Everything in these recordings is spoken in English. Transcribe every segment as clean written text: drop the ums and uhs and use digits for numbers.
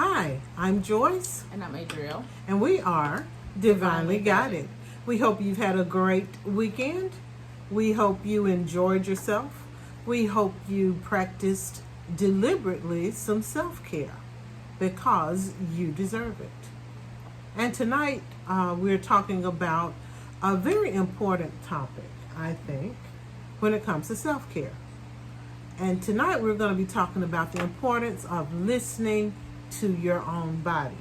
Hi, I'm Joyce, And I'm Adriel. and we are Divinely Guided. We hope you've had a great weekend. We hope you enjoyed yourself. We hope you practiced deliberately some self care because you deserve it. And tonight we're talking about a very important topic, I think, when it comes to self care. And tonight we're going to be talking about the importance of listening to your own body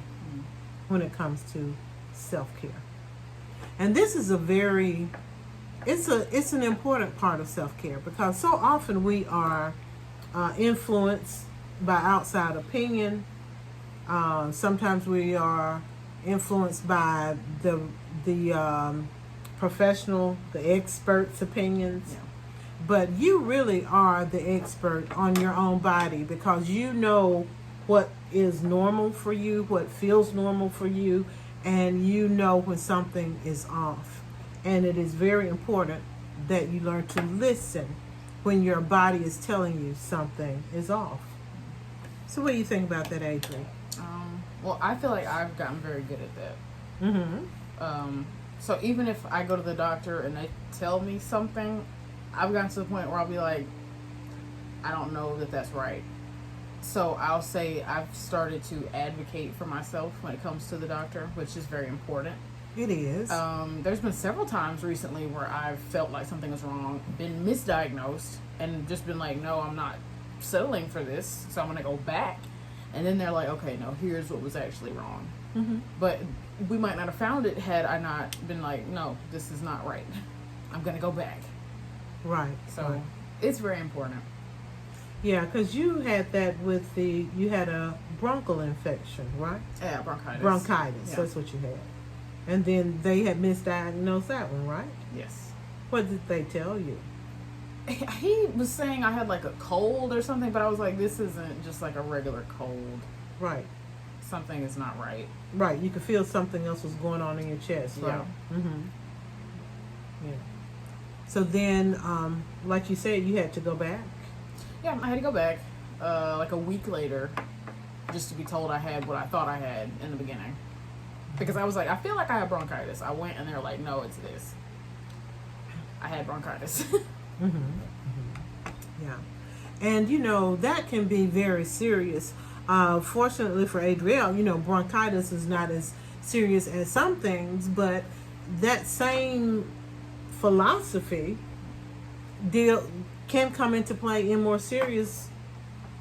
when it comes to self-care. And this is it's an important part of self-care because so often we are influenced by outside opinion. Sometimes we are influenced by the professional, the experts' opinions. Yeah. But you really are the expert on your own body because you know what is normal for you, what feels normal for you, and you know when something is off. And it is very important that you learn to listen when your body is telling you something is off. So what do you think about that, Adrian? Well, I feel like I've gotten very good at that. Mm-hmm. So even if I go to the doctor and they tell me something, I've gotten to the point where I'll be like, I don't know that that's right. So I'll say I've started to advocate for myself when it comes to the doctor, which is very important. It is. There's been several times recently where I've felt like something was wrong, been misdiagnosed, and just been like, no, I'm not settling for this, so I'm going to go back. And then they're like, okay, no, here's what was actually wrong. Mm-hmm. But we might not have found it had I not been like, no, this is not right. I'm going to go back. Right. So right. it's very important. Yeah, because you had that you had a bronchial infection, right? Yeah, bronchitis. Bronchitis, Yeah. that's what you had. And then they had misdiagnosed that one, right? Yes. What did they tell you? He was saying I had like a cold or something, but I was like, this isn't just like a regular cold. Right. Something is not right. Right. You could feel something else was going on in your chest, right? Yeah. Mm-hmm. Yeah. So then, like you said, you had to go back. Yeah, I had to go back like a week later just to be told I had what I thought I had in the beginning. Because I was like, I feel like I have bronchitis. I went and they were like, no, it's this. I had bronchitis. Mm-hmm. Mm-hmm. Yeah. And, that can be very serious. Fortunately for Adriel, bronchitis is not as serious as some things, but that same philosophy can come into play in more serious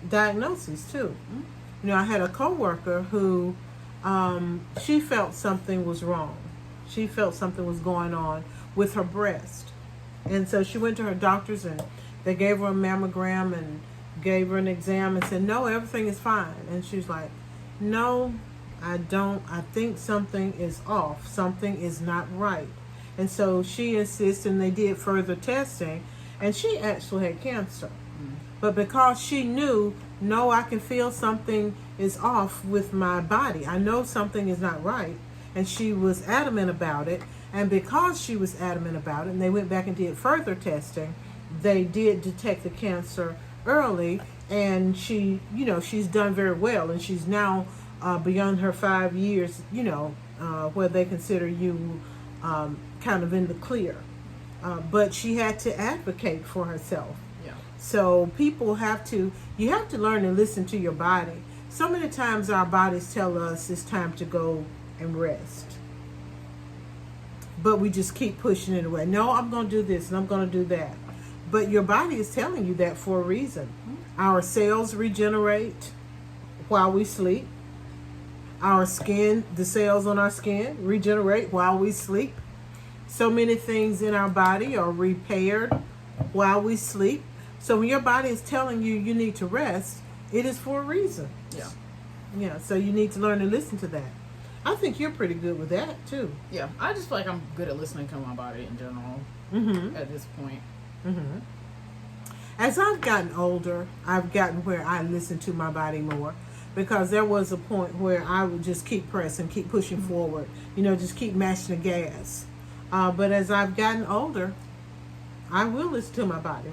diagnoses too. I had a coworker who she felt something was wrong. She felt something was going on with her breast. And so she went to her doctors and they gave her a mammogram and gave her an exam and said, no, everything is fine. And she was like, no, I don't. I think something is off. Something is not right. And so she insisted, and they did further testing, and she actually had cancer. But because she knew, no, I can feel something is off with my body. I know something is not right. And she was adamant about it. And because she was adamant about it, and they went back and did further testing, they did detect the cancer early. And she's done very well. And she's now beyond her 5 years, where they consider you kind of in the clear. But she had to advocate for herself. Yeah. So you have to learn to listen to your body. So many times our bodies tell us it's time to go and rest. But we just keep pushing it away. No, I'm going to do this and I'm going to do that. But your body is telling you that for a reason. Our cells regenerate while we sleep. Our skin, the cells on our skin regenerate while we sleep. So many things in our body are repaired while we sleep. So when your body is telling you you need to rest, it is for a reason. Yeah. Yeah, so you need to learn to listen to that. I think you're pretty good with that, too. Yeah. I just feel like I'm good at listening to my body in general at this point. Mm-hmm. As I've gotten older, I've gotten where I listen to my body more because there was a point where I would just keep pressing, keep pushing forward, just keep mashing the gas. But as I've gotten older, I will listen to my body.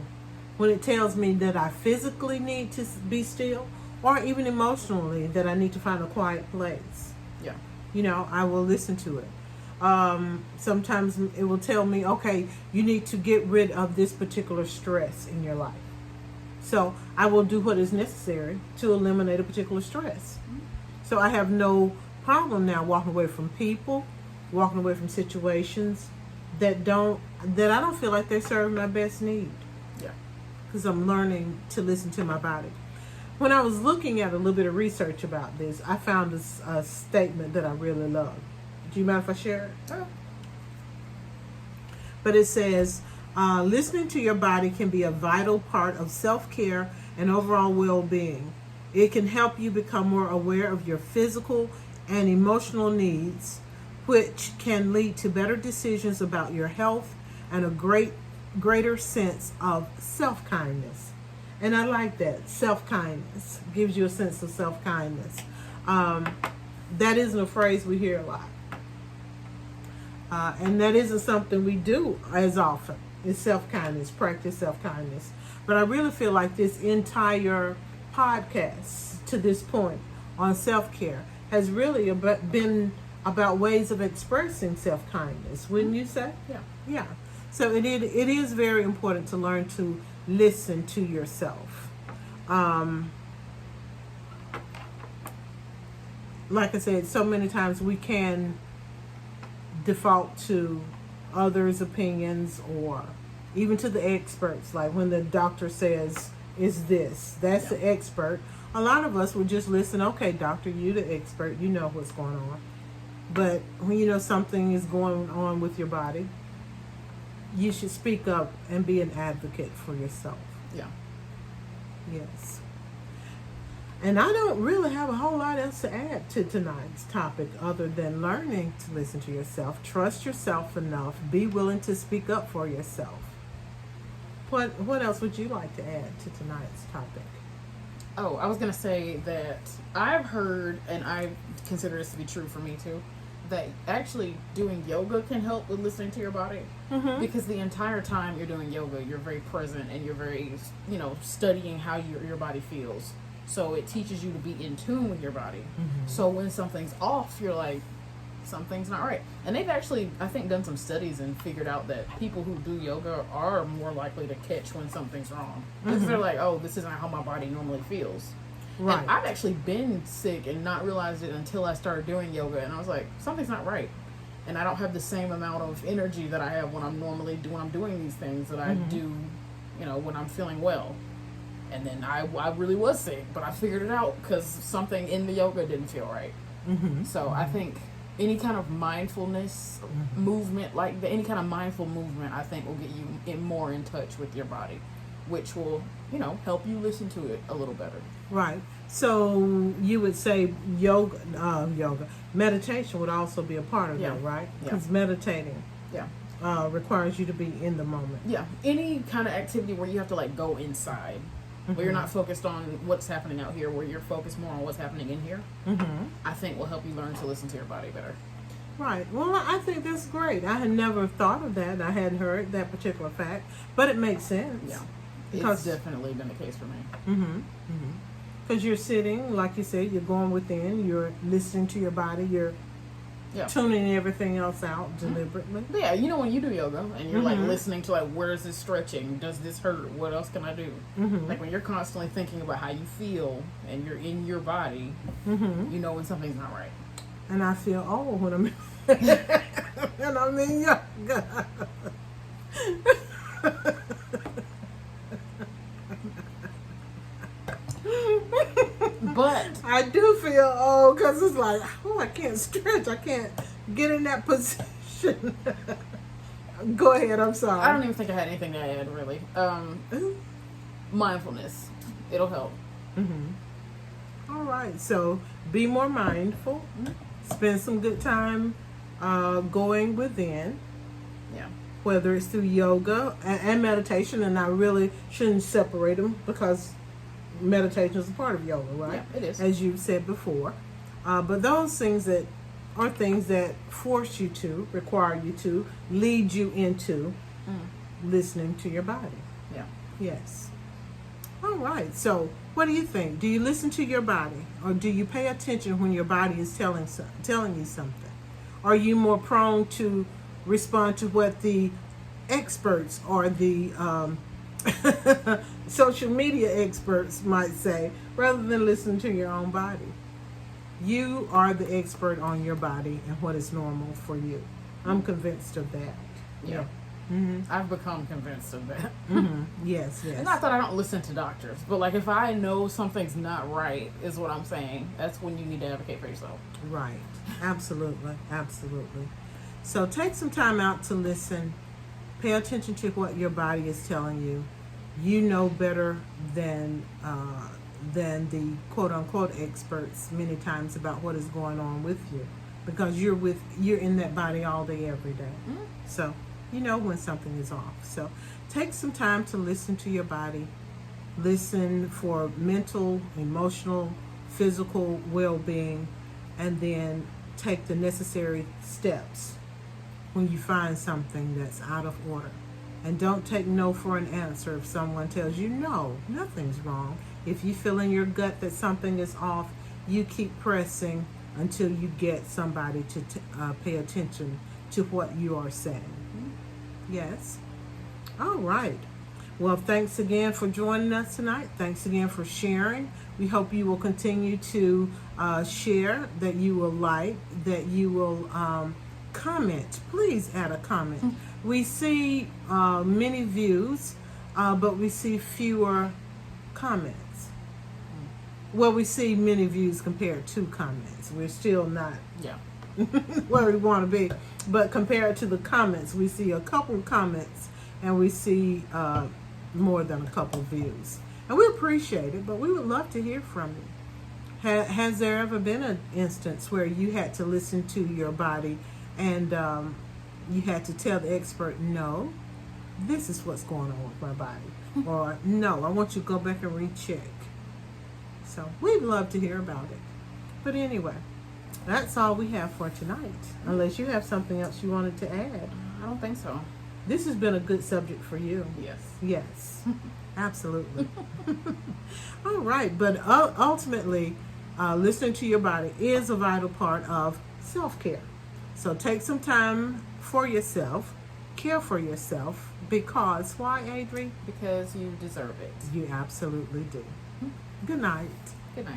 When it tells me that I physically need to be still or even emotionally that I need to find a quiet place. Yeah. You know, I will listen to it. Sometimes it will tell me, okay, you need to get rid of this particular stress in your life. So I will do what is necessary to eliminate a particular stress. So I have no problem now walking away from people, walking away from situations that I don't feel like they serve my best need. Yeah. Because I'm learning to listen to my body. When I was looking at a little bit of research about this, I found a statement that I really love. Do you mind if I share it? Oh. But it says, listening to your body can be a vital part of self-care and overall well-being. It can help you become more aware of your physical and emotional needs, which can lead to better decisions about your health and a greater sense of self-kindness. And I like that. Self-kindness gives you a sense of self-kindness. That isn't a phrase we hear a lot. And that isn't something we do as often. It's self-kindness, practice self-kindness. But I really feel like this entire podcast to this point on self-care has really been about ways of expressing self-kindness, wouldn't you say? Yeah. Yeah. So it is very important to learn to listen to yourself. Like I said, so many times we can default to others' opinions or even to the experts. Like when the doctor says, is this? That's the expert. A lot of us would just listen, okay, doctor, you the expert, you know what's going on. But when you know something is going on with your body, you should speak up and be an advocate for yourself. Yeah. Yes. And I don't really have a whole lot else to add to tonight's topic other than learning to listen to yourself, trust yourself enough, be willing to speak up for yourself. What else would you like to add to tonight's topic? Oh, I was going to say that I've heard, and I consider this to be true for me too, that actually doing yoga can help with listening to your body. Mm-hmm. Because the entire time you're doing yoga, you're very present and you're very, studying how your body feels. So it teaches you to be in tune with your body. Mm-hmm. So when something's off, you're like, something's not right. And they've actually, I think, done some studies and figured out that people who do yoga are more likely to catch when something's wrong. Because they're like, oh, this isn't how my body normally feels. Right. And I've actually been sick and not realized it until I started doing yoga. And I was like, something's not right. And I don't have the same amount of energy that I have when I'm doing these things that I do, when I'm feeling well. And then I really was sick, but I figured it out because something in the yoga didn't feel right. Mm-hmm. So I think any kind of mindfulness movement, any kind of mindful movement, I think will get you more in touch with your body, which will, help you listen to it a little better. Right. So you would say meditation would also be a part of that, right? Because meditating requires you to be in the moment. Yeah. Any kind of activity where you have to go inside, where you're not focused on what's happening out here, where you're focused more on what's happening in here, I think will help you learn to listen to your body better. Right. Well, I think that's great. I had never thought of that. I hadn't heard that particular fact, but it makes sense. Yeah. Because it's definitely been the case for me. Because you're sitting, like you said, you're going within, you're listening to your body, you're tuning everything else out deliberately. But yeah, when you do yoga and you're listening to where is this stretching? Does this hurt? What else can I do? Like when you're constantly thinking about how you feel and you're in your body, you know when something's not right. And I feel old when I'm when I'm in yoga. But I do feel old because it's like, I can't stretch. I can't get in that position. Go ahead. I'm sorry. I don't even think I had anything to add, really. Mindfulness. It'll help. All right. So be more mindful. Spend some good time going within. Yeah. Whether it's through yoga and meditation, and I really shouldn't separate them because meditation is a part of yoga, right? Yeah, it is. As you've said before. But those things that are things that force you to, require you to, lead you into listening to your body. Yeah. Yes. All right. So What do you think? Do you listen to your body, or do you pay attention when your body is telling you something? Are you more prone to respond to what the experts or the social media experts might say, rather than listen to your own body? You are the expert on your body and what is normal for you. I'm convinced of that. Yeah. Mm-hmm. I've become convinced of that. Mm-hmm. Yes, yes. And not that I don't listen to doctors, but like if I know something's not right, is what I'm saying. That's when you need to advocate for yourself. Right. Absolutely. Absolutely. So take some time out to listen. Pay attention to what your body is telling you. You know better than the quote unquote experts many times about what is going on with you, because you're in that body all day, every day. Mm-hmm. So you know when something is off. So take some time to listen to your body. Listen for mental, emotional, physical well-being, and then take the necessary steps when you find something that's out of order. And don't take no for an answer if someone tells you no, nothing's wrong. If you feel in your gut that something is off, you keep pressing until you get somebody to pay attention to what you are saying. Yes. All right. Well, thanks again for joining us tonight. Thanks again for sharing. We hope you will continue to share, that you will like, that you will comment. Please add a comment. We see many views, but we see fewer comments. Well, we see many views compared to comments. We're still not where we want to be. But compared to the comments, we see a couple comments and we see more than a couple views. And we appreciate it, but we would love to hear from you. Has there ever been an instance where you had to listen to your body and you had to tell the expert, no, this is what's going on with my body? Or, no, I want you to go back and recheck. So we'd love to hear about it. But anyway, that's all we have for tonight. Unless you have something else you wanted to add. I don't think so. This has been a good subject for you. Yes. Yes, absolutely. All right, but ultimately, listening to your body is a vital part of self-care. So take some time for yourself, care for yourself, because why, Adri? Because you deserve it. You absolutely do. Good night. Good night.